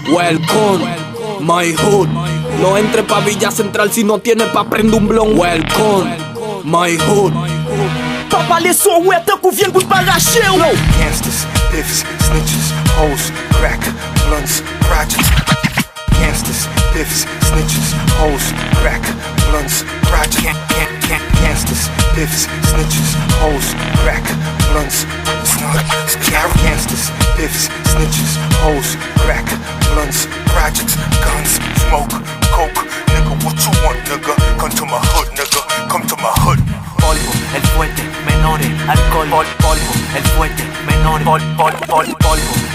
Welcome, my hood. No entre pa' Villa Central si no tiene pa' prender un blon. Welcome, my hood. Pa pale son wè tan kou vyen gout barache ou. Gangsters, biffs, snitches, hoes, crack, blunts, projects. Gangsters, biffs, snitches, hoes, crack, blunts, projects. Gangsters, biffs, snitches, hoes, crack, blunts, gangsters, biffs, snitches, hoes, crack, blunts, projects, guns, smoke, coke. Nigga, what you want, nigga? Come to my hood, nigga. Come to my hood. Polvo, el fuerte, menores, alcohol, polvo, el fuerte, menores, polvo,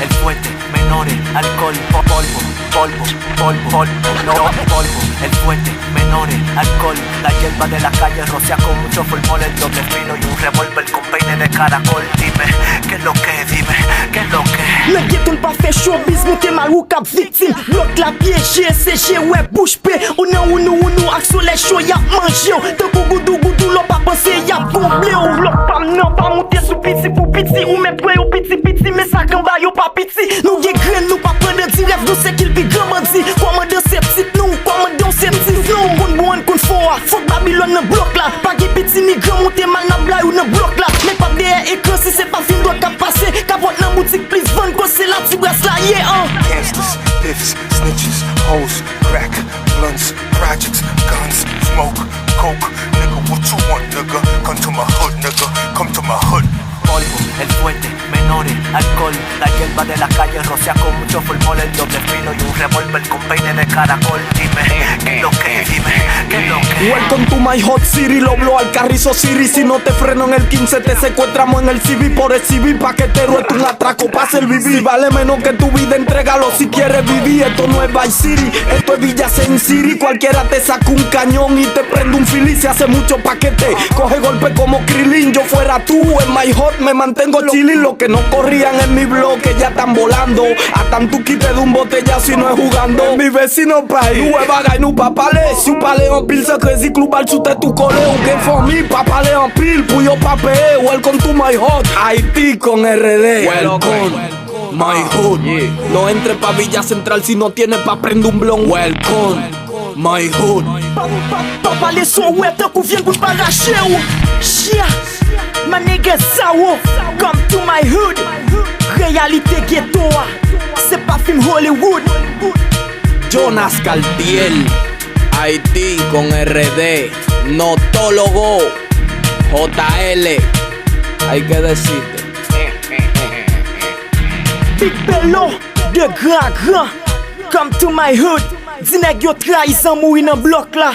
el fuerte, menores, alcohol, polvo, el fuerte, menores, alcohol, la hierba de la calle rocea con mucho formol, el doble filo y un revólver con peine de caracol. Dime, ¿qué es lo que? Dime, ¿qué es lo que? Nan geton pa fè showbiz, nou te marou kap victime. Blok la piyeje, seche, wè bouche pe. Ou nou, ak soleil chaud yap manje ou. Te goudou, lò pa pense yap komble ou. Lò pam nan pa monte sou piti pou piti. Ou mè pre ou piti, mè sa kamba yo pa piti. Nou ge gren, nou pa prende di rêve, nou se kil pi grandi. Komande septit nou, komande on septis nou. Bon kon foa, fok Babylon nan blok la. Pa ge piti ni gran monte mal nan blay ou nan blok la. Mè pa deye ekran si se pa film doit kap pase. Kapot nan boutique please van. Gangsters, biffs, snitches, hoes, crack, blunts, projects, guns, smoke, coke. Nigga, what you want, nigga? Come to my hood, nigga. Come to my hood. Polvo, el fuerte, menores, alcohol, la hierba de la calle rocea con mucho formol, el doble filo y un revólver con peine de caracol. Dime, ¿qué es lo que? Dime, ¿qué es lo que? Welcome to my hot city, lo blow al Carrizo City. Si no te freno en el 15 te secuestramos en el CV. Por el CV paquetero es un atraco pa' ser vivir. Si vale menos que tu vida, entrégalo si quieres vivir. Esto no es Vice City, esto es Villa City. Cualquiera te saca un cañón y te prende un fili. Se hace mucho paquete, coge golpe como Krillin. Yo fuera tú en my hot me mantengo chilling. Los que no corrían en mi bloque ya están volando. A tu quite de un botellazo si no es jugando. Mi vecino país, nous bagay nou pa pale. Si ou pale en pile, se crazy club al chute tu kole. Ou gen fomi pa pale en pile, pou yo pa peye. Welcome to my hot, Haití con RD. Welcome, my hood. No entre pa Villa Central si no tiene pa prender un blon. Welcome, my hood. Pa pale son wè tan kou vyen gout barache ou. Chia, ma nigga Sawo. Come to my hood. Realite ghetto a, se pa film Hollywood. Jonas Cartier, Haití con RD, notólogo, JL, hay que decirte. Big Bello, de grand. Come to my hood. Di nèg yo trahison mouri nan blok la.